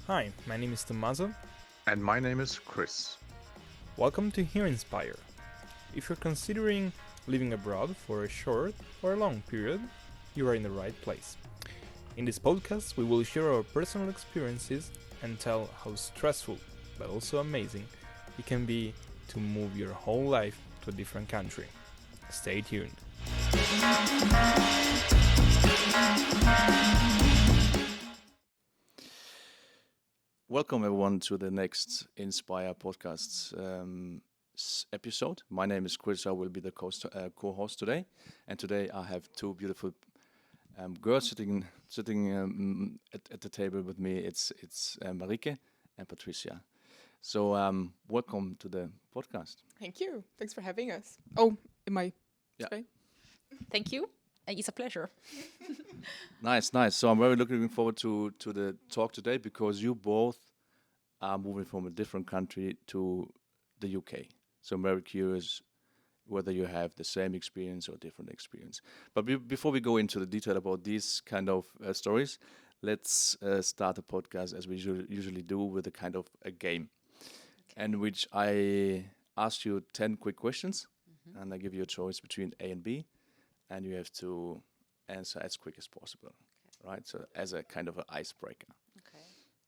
Hi, my name is Tommaso. And my name is Chris. Welcome to HEARIN'spire. If you're considering living abroad for a short or a long period, you are in the right place. In this podcast, we will share our personal experiences and tell how stressful, but also amazing, it can be to move your whole life to a different country. Stay tuned. Welcome everyone to the next Inspire podcast episode. My name is Chris. I will be the co-host today, and today I have two beautiful girls sitting at the table with me. It's Marike and Patricia. So welcome to the podcast. Thank you. Thanks for having us. Oh, am I? Yeah. Sorry? Thank you. It's a pleasure. Nice. So I'm very looking forward to the talk today because you both are moving from a different country to the UK. So I'm very curious whether you have the same experience or different experience. But before we go into the detail about these kind of stories, let's start the podcast as we usually do with a kind of a game, in which I ask you 10 quick questions, and I give you a choice between A and B, and you have to answer as quick as possible, right? So as a kind of an icebreaker.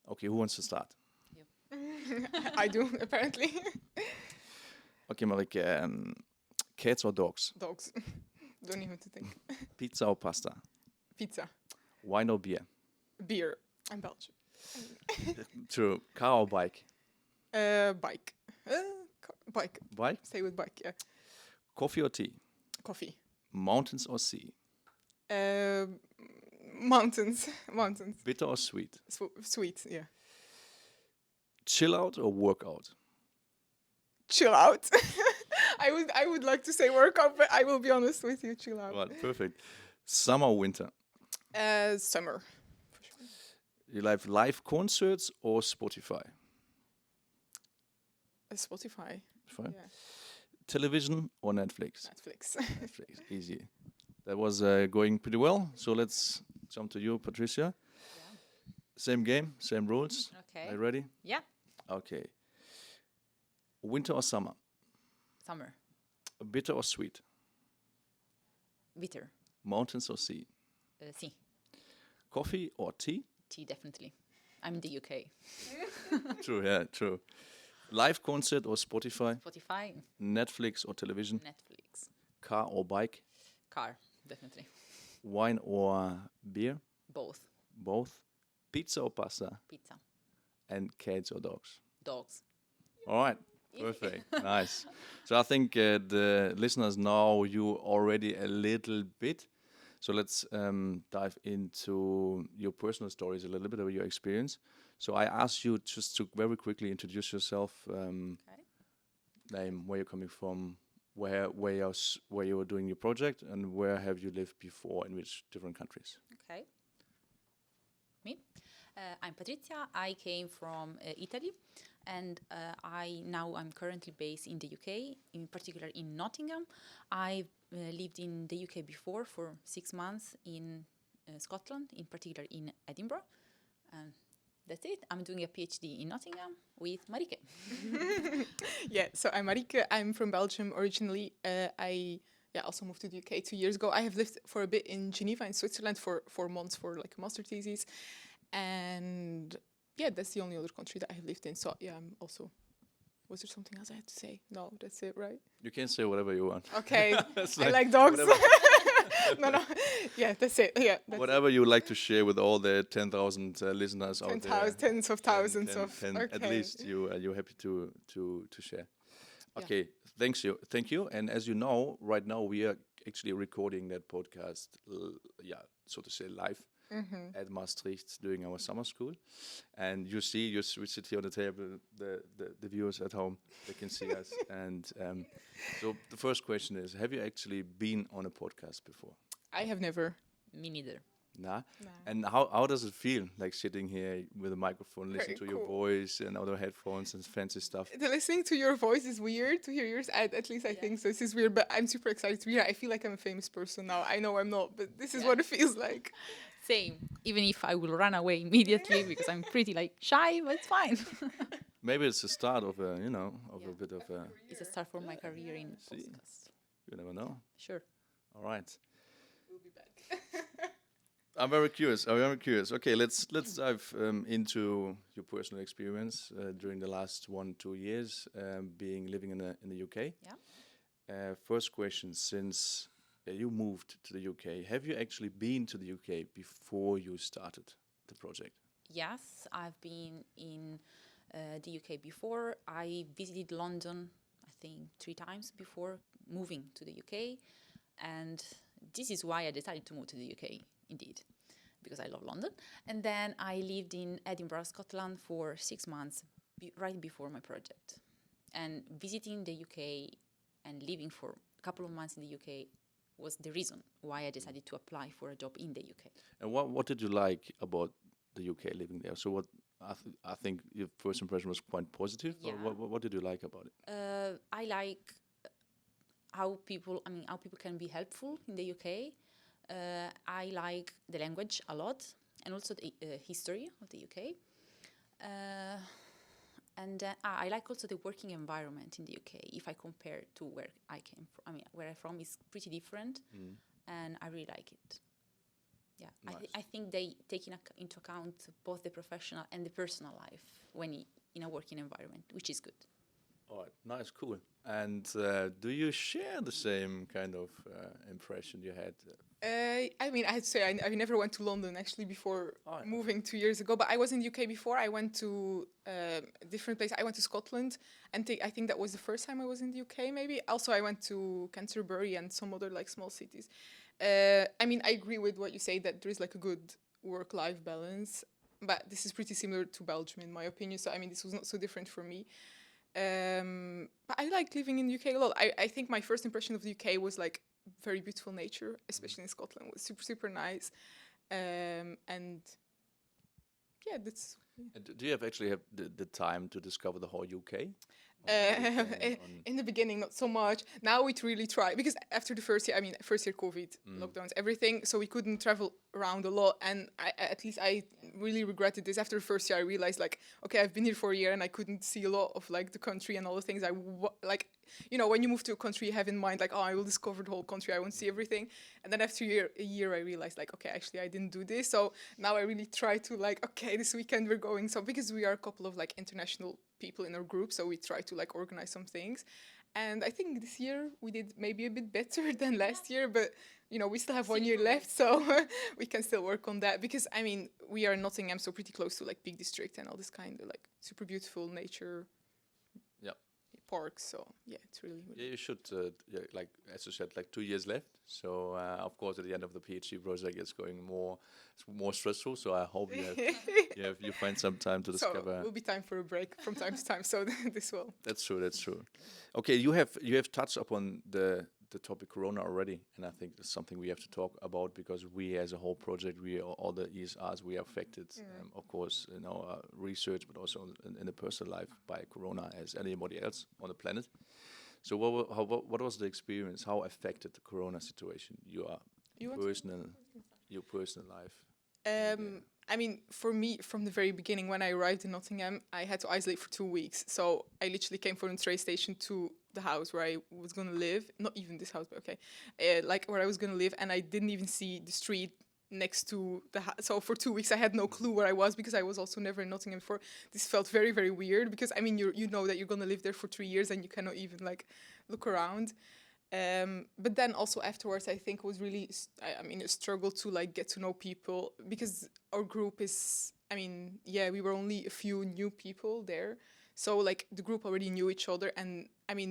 Okay, who wants to start? You. I do, apparently. Okay, Marike, cats or dogs? Dogs. Don't even to think. Pizza or pasta? Pizza. Wine or beer? Beer. I'm Belgian. True. Car or bike? Bike. Bike. Bike? Stay with bike, yeah. Coffee or tea? Coffee. Mountains or sea? Mountains. Mountains. Bitter or sweet? Sweet, yeah. Chill out or workout? Chill out. I would like to say workout, but I will be honest with you, chill out. Right, perfect. Summer or winter? Summer. For sure. You like live concerts or Spotify? Spotify. Fine. Yeah. Television or Netflix? Netflix. Netflix, easy. That was going pretty well. So let's jump to you, Patricia. Yeah. Same game, same rules. Okay. Are you ready? Yeah. Okay. Winter or summer? Summer. Bitter or sweet? Bitter. Mountains or sea? Sea. Coffee or tea? Tea, definitely. I'm in the UK. True, yeah, true. Live concert or Spotify? Spotify. Netflix or television? Netflix. Car or bike? Car, definitely. Wine or beer? Both. Both. Pizza or pasta? Pizza. And cats or dogs? Dogs. All right. Perfect. Nice. So I think the listeners know you already a little bit. So let's dive into your personal stories a little bit of your experience. So I asked you just to very quickly introduce yourself. Name, where you're coming from, where you were doing your project, and where have you lived before, in which different countries. Okay. Me? I'm Patrizia. I came from Italy, and I'm currently based in the UK, in particular in Nottingham. I lived in the UK before for 6 months in Scotland, in particular in Edinburgh. That's it. I'm doing a PhD in Nottingham with Marike. Yeah, so I'm Marike. I'm from Belgium originally. I also moved to the UK 2 years ago. I have lived for a bit in Geneva in Switzerland for 4 months for like a master thesis. And yeah, that's the only other country that I have lived in. So yeah, I'm also... Was there something else I had to say? No, that's it, right? You can say whatever you want. Okay, That's I like dogs. whatever. No, yeah, that's it. Yeah, that's Whatever you would like to share with all the 10,000 listeners out there. tens of thousands 10, of. 10, Okay. At least you're happy to share. Yeah. Okay, thank you. And as you know, right now we are actually recording that podcast, so to say, live at Maastricht during our summer school. And you see, we sit here on the table, the viewers at home, they can see us. And so the first question is, have you actually been on a podcast before? I have never. Me neither. Nah. And how does it feel, like sitting here with a microphone, listening to Very your cool. voice and other headphones and fancy stuff? The listening to your voice is weird. To hear yours, at least I think so. This is weird, but I'm super excited to be here. I feel like I'm a famous person now. I know I'm not, but this is what it feels like. same. Even if I will run away immediately because I'm pretty like shy, but it's fine. Maybe it's the start of a, a bit of a. It's a start for my career in See. podcast. You never know. Sure. All right. We'll be back. I'm very curious. Okay, let's dive into your personal experience during the last 1-2 years living in the UK. Yeah. First question: since you moved to the UK, have you actually been to the UK before you started the project? Yes, I've been in the UK before. I visited London, I think 3 times before moving to the UK, and this is why I decided to move to the UK. Indeed, because I love London. And then I lived in Edinburgh, Scotland for 6 months, right before my project. And visiting the UK and living for a couple of months in the UK was the reason why I decided to apply for a job in the UK. And what did you like about the UK living there? So what I think your first impression was quite positive. Yeah. What did you like about it? I like how people can be helpful in the UK. I like the language a lot, and also the history of the UK. And I like also the working environment in the UK. If I compare to where I came from, where I'm from is pretty different, and I really like it. Yeah, Nice. I think they take into account both the professional and the personal life when in a working environment, which is good. All right, nice, cool. And do you share the same kind of impression you had? I had to say, I never went to London actually before yeah. moving 2 years ago, but I was in the UK before. I went to a different place. I went to Scotland, and I think that was the first time I was in the UK, maybe. Also, I went to Canterbury and some other like small cities. I agree with what you say, that there is like a good work-life balance, but this is pretty similar to Belgium in my opinion. So, this was not so different for me. But I like living in the UK a lot. I think my first impression of the UK was like very beautiful nature, especially in Scotland. It was super, super nice. And yeah, that's... Yeah. And do you actually have the time to discover the whole UK? In the beginning, not so much. Now we really try, because after the first year COVID, lockdowns, everything, so we couldn't travel around a lot. And I really regretted this. After the first year, I realized like, okay, I've been here for a year and I couldn't see a lot of like the country and all the things like. When you move to a country, you have in mind like, oh, I will discover the whole country, I won't see everything. And then after a year, I realized like, okay, actually I didn't do this. So now I really try to like, okay, this weekend we're going. So because we are a couple of like international people in our group, so we try to like organize some things. And I think this year we did maybe a bit better than last year, but we still have 1 year left, so we can still work on that, because we are in Nottingham, so pretty close to like Peak District and all this kind of like super beautiful nature. Yep. Parks, so yeah, it's really Yeah, you should, like as you said, like 2 years left. So of course, at the end of the PhD project, it's going more stressful. So I hope you find some time to discover. So will be time for a break from time to time. So this will. That's true. Okay, you have touched upon the topic Corona already, and I think that's something we have to talk about, because we as a whole project, all the ESRs, we are affected, of course, in our research, but also in the personal life by Corona as anybody else on the planet. So what was the experience? How affected the Corona situation your personal life? For me, from the very beginning, when I arrived in Nottingham, I had to isolate for 2 weeks. So I literally came from the train station to the house where I was going to live. Not even this house, but okay. Like where I was going to live, and I didn't even see the street next to the house. So for 2 weeks, I had no clue where I was, because I was also never in Nottingham before. This felt very, very weird, because you know that you're going to live there for 3 years and you cannot even like look around. But then also afterwards, I think it was really, a struggle to like get to know people, because our group is, we were only a few new people there. So like the group already knew each other, and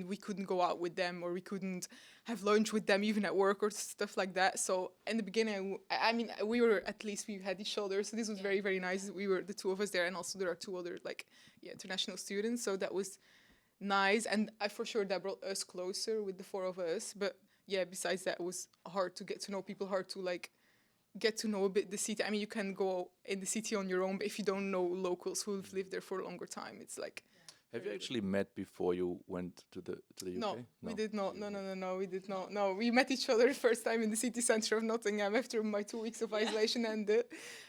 we couldn't go out with them, or we couldn't have lunch with them even at work or stuff like that. So in the beginning, we had each other. So this was very, very nice. We were the two of us there, and also there are 2 other international students. So that was nice, and for sure that brought us closer with the 4 of us. But yeah, besides that, it was hard to get to know people, hard to like get to know a bit the city. You can go in the city on your own, but if you don't know locals who've lived there for a longer time, it's like Have you very good. actually met before you went to the UK? No, we did not. No, we did not. No, we met each other first time in the city centre of Nottingham after my 2 weeks of isolation ended.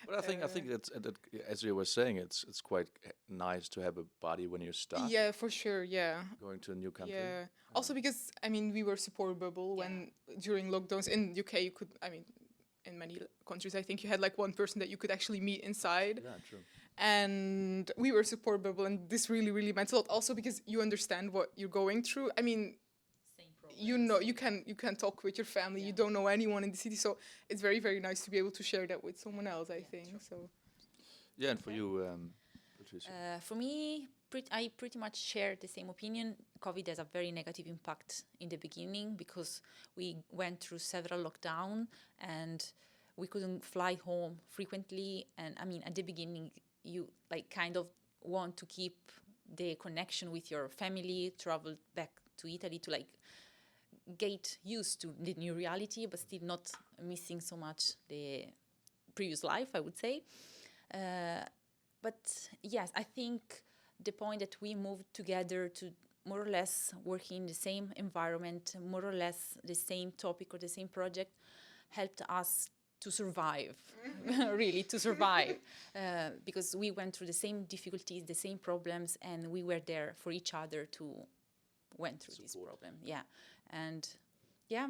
But I think that's that, as you were saying, it's quite nice to have a buddy when you start Yeah, for sure. Yeah. going to a new country. Yeah. Also because I mean we were support bubble when during lockdowns in UK you could in many countries I think you had like one person that you could actually meet inside. Yeah, true. And we were support bubble and this really meant a lot also because you understand what you're going through. I mean Same problem. you know you can talk with your family, you don't know anyone in the city, so it's very nice to be able to share that with someone else, I think. So Yeah, and for you, Patricia. For me, I pretty much share the same opinion. COVID has a very negative impact in the beginning because we went through several lockdowns and we couldn't fly home frequently. And I mean, at the beginning, you like kind of want to keep the connection with your family, travel back to Italy to like get used to the new reality, but still not missing so much the previous life, I would say. But yes, I think the point that we moved together to more or less work in the same environment, more or less the same topic or the same project, helped us to survive, really to survive, because we went through the same difficulties, the same problems, and we were there for each other to went through this problem. Yeah, and yeah,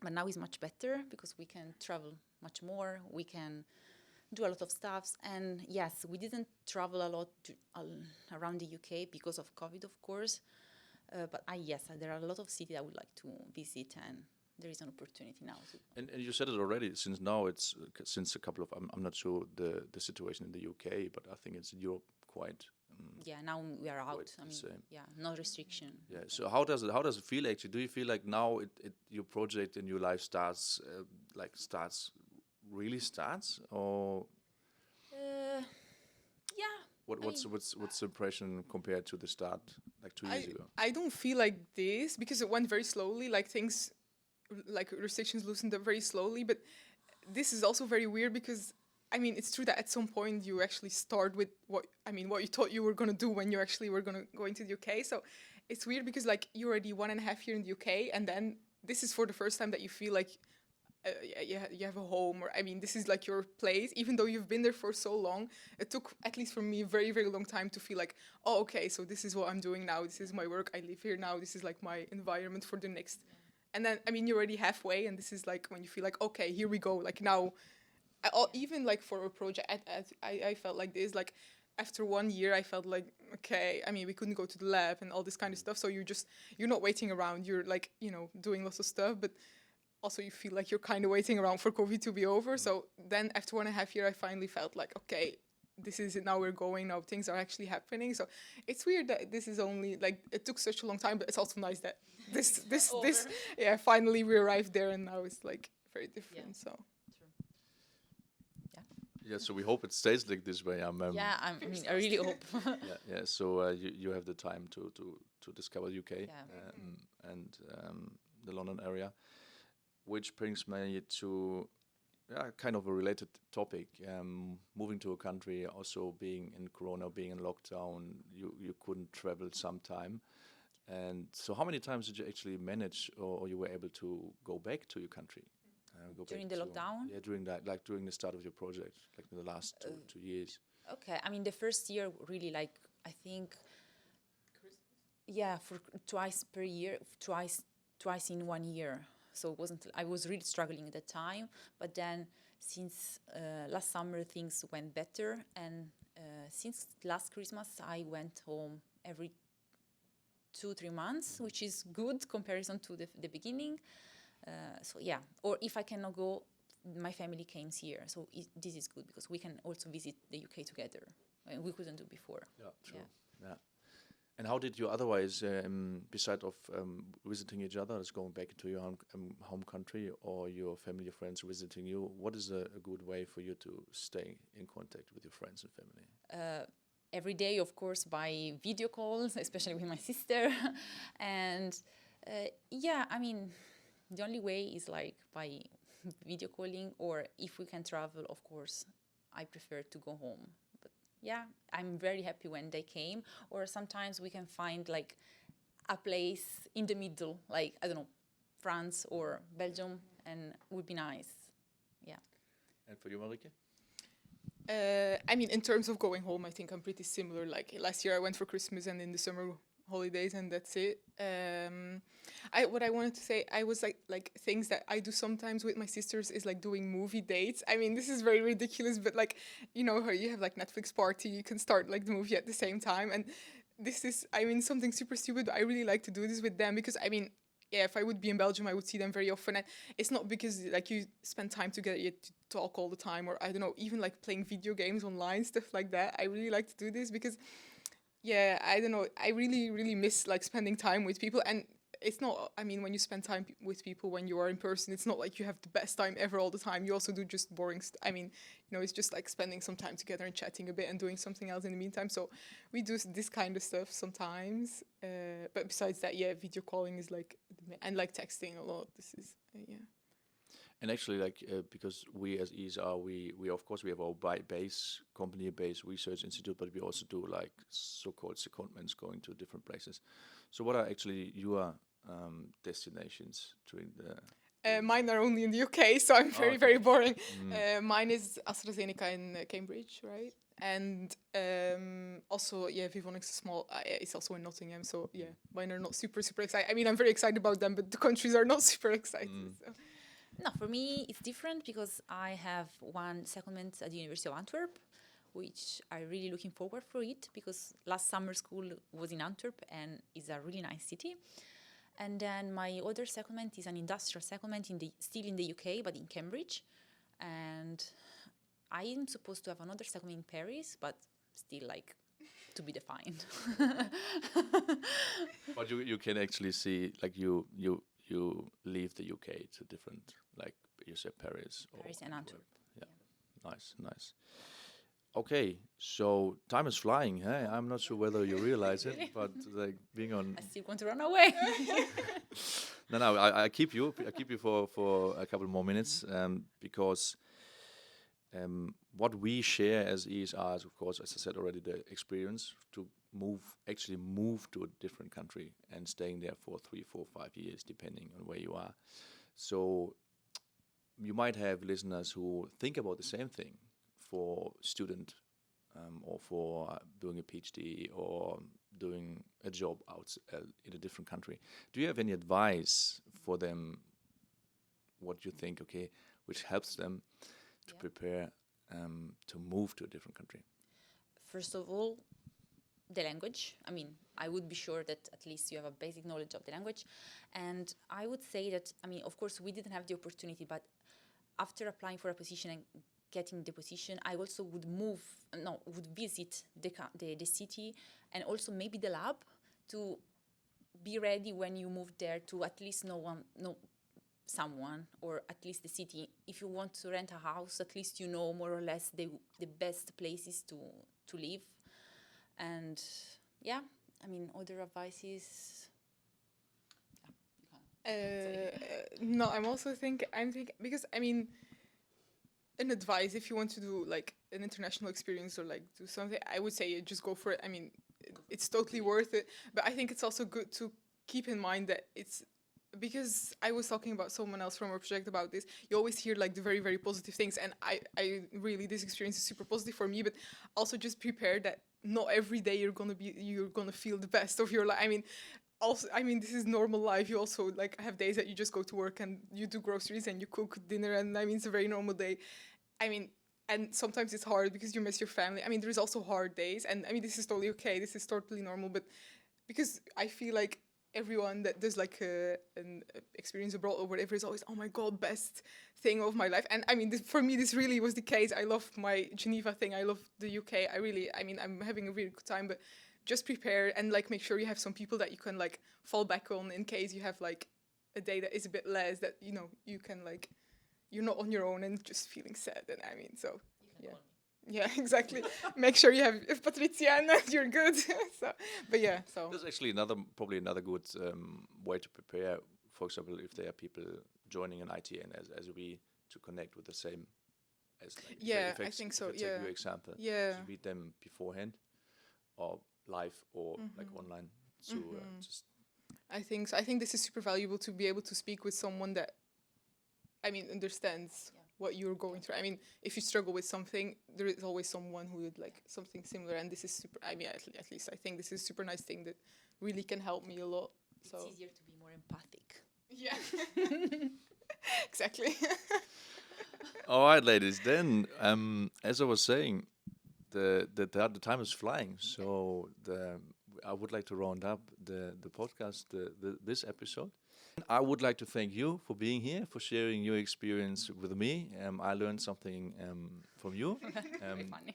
but now it's much better because we can travel much more, we can do a lot of stuff, and yes, we didn't travel a lot around the UK because of COVID, of course, but yes, there are a lot of cities I would like to visit, and there is an opportunity now. And you said it already. Since now it's since a couple of I'm not sure the situation in the UK, but I think it's in Europe quite. Yeah, now we are out. I mean, same. yeah, no restriction. Yeah. So how does it feel actually? Do you feel like now your project in your life starts or Yeah. what's the impression compared to the start like 2 years ago? I don't feel like this because it went very slowly, like things like restrictions loosened up very slowly, but this is also very weird because I mean it's true that at some point you actually start with what you thought you were gonna do when you actually were gonna go into the UK. So it's weird because like you're already 1.5 years in the UK and then this is for the first time that you feel like you have a home, or I mean this is like your place, even though you've been there for so long. It took, at least for me, a very long time to feel like, oh okay, so this is what I'm doing now, this is my work, I live here now, this is like my environment for the next. And then I mean you're already halfway and this is like when you feel like, okay, here we go, like now even like for a project I felt like this, like after 1 year I felt like, okay, I mean we couldn't go to the lab and all this kind of stuff, so you're not waiting around, you're like, doing lots of stuff, but also you feel like you're kind of waiting around for COVID to be over. So then after 1.5 years, I finally felt like, okay, this is it, now we're going, now things are actually happening. So it's weird that this is only, like, it took such a long time, but it's also nice that this finally we arrived there and now it's like very different. Yeah. So. Yeah, so we hope it stays like this way. Yeah, I mean, I really hope. Yeah. So you have the time to discover UK and the London area, which brings me to kind of a related topic. Moving to a country, also being in Corona, being in lockdown, you couldn't travel sometime. And so how many times did you actually manage or you were able to go back to your country? During the lockdown? Yeah, during the start of your project, like in the last two years. Okay, I mean the first year really, like, I think, yeah, for twice per year, twice in 1 year. So it wasn't, I was really struggling at the time, but then since last summer things went better, and since last Christmas I went home every 2-3 months, which is good comparison to the beginning. So yeah, or if I cannot go, my family comes here, so this is good because we can also visit the UK together. We couldn't do before. Yeah, true. Yeah. And how did you otherwise, besides of visiting each other, is going back to your home country, or your family, your friends visiting you? What is a good way for you to stay in contact with your friends and family? Every day, of course, by video calls, especially with my sister. And yeah, I mean, the only way is like by video calling, or if we can travel, of course, I prefer to go home. But yeah, I'm very happy when they came. Or sometimes we can find like a place in the middle, like, I don't know, France or Belgium, and would be nice. Yeah. And for you, Marike? I mean, in terms of going home, I think I'm pretty similar. Like last year, I went for Christmas and in the summer holidays, and that's it. What I wanted to say, I was like things that I do sometimes with my sisters is like doing movie dates. I mean, this is very ridiculous, but like, you know how you have like Netflix party, you can start like the movie at the same time, and this is, I mean, something super stupid, but I really like to do this with them because, I mean, yeah, if I would be in Belgium, I would see them very often. And it's not because like you spend time together, you talk all the time, or I don't know, even like playing video games online, stuff like that. I really like to do this because, yeah, I don't know, I really, really miss like spending time with people. And it's not, I mean, when you spend time with people when you are in person, it's not like you have the best time ever all the time. You also do just boring I mean, you know, it's just like spending some time together and chatting a bit and doing something else in the meantime. So we do this kind of stuff sometimes. But besides that, yeah, video calling is like, and like texting a lot. This is, yeah. And actually, like, because we as ESR, we of course we have our company-based research institute, but we also do like so-called secondments going to different places. So what are actually your destinations during the... Mine are only in the UK, so I'm very, very boring. Mine is AstraZeneca in Cambridge, right? And also, yeah, Vivonix is small. It's also in Nottingham, so yeah, mine are not super, super excited. I mean, I'm very excited about them, but the countries are not super excited. So. No, for me, it's different because I have one secondment at the University of Antwerp, which I'm really looking forward for it because last summer school was in Antwerp and it's a really nice city. And then my other secondment is an industrial secondment still in the UK, but in Cambridge. And I am supposed to have another secondment in Paris, but still like to be defined. But you can actually see, like, you leave the UK to different, like you said, Paris And Antwerp. Yeah. Nice. Okay, so time is flying, huh? I'm not sure whether you realize it, but like being on... I still want to run away. No, I keep you for a couple more minutes, because what we share as ESR is, of course, as I said already, the experience to move to a different country and staying there for 3, 4, 5 years, depending on where you are. So you might have listeners who think about the same thing for student or for doing a PhD or doing a job out in a different country. Do you have any advice for them, what you think, okay, which helps them to prepare to move to a different country? First of all, the language. I mean, I would be sure that at least you have a basic knowledge of the language. And I would say that, I mean, of course, we didn't have the opportunity, but after applying for a position and getting the position, I also would visit the city and also maybe the lab to be ready when you move there to at least know someone, or at least the city. If you want to rent a house, at least you know more or less the best places to live. And yeah, I mean, other advices. No, I'm thinking because I mean, an advice if you want to do like an international experience or like do something, I would say just go for it. I mean, it's totally worth it. But I think it's also good to keep in mind that it's because I was talking about someone else from our project about this. You always hear like the very, very positive things, and I really, this experience is super positive for me. But also just prepare that not every day you're gonna feel the best of your life. I mean, this is normal life. You also like have days that you just go to work and you do groceries and you cook dinner, and I mean it's a very normal day. I mean, and sometimes it's hard because you miss your family. I mean, there's also hard days, and I mean this is totally okay. This is totally normal, but because I feel like everyone that does like an experience abroad or whatever is always, oh my god, best thing of my life. And I mean, for me, this really was the case. I love my Geneva thing. I love the UK. I'm having a really good time, but just prepare and like make sure you have some people that you can like fall back on in case you have like a day that is a bit less, that, you know, you can like, you're not on your own and just feeling sad. And I mean, so yeah. Yeah, exactly. Make sure you have Patricia and you're good. But yeah, so. There's actually probably another good way to prepare. For example, if there are people joining an ITN as we, to connect with the same as like Yeah, if I think so, if I take yeah. your example, Yeah. to meet them beforehand, or live, or like online. So just I think so. I think this is super valuable to be able to speak with someone that, I mean, understands what you're going through. I mean, if you struggle with something, there is always someone who would like something similar, and this is super. I mean, at least I think this is a super nice thing that really can help me a lot. So It's easier to be more empathic. yeah, exactly. all right, ladies. Then, as I was saying, the time is flying. So I would like to round up the podcast, this episode. I would like to thank you for being here, for sharing your experience with me. I learned something from you, Very funny.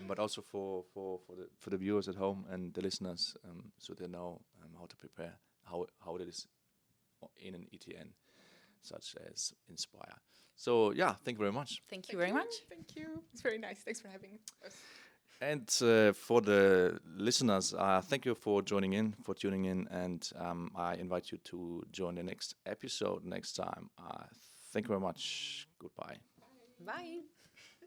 but also for the viewers at home and the listeners, so they know how to prepare, how it is in an ETN such as Inspire. So yeah, thank you very much. Thank you very much. Thank you. It's very nice. Thanks for having us. And for the listeners, thank you for joining in, for tuning in, and I invite you to join the next episode next time. Thank you very much. Goodbye. Bye.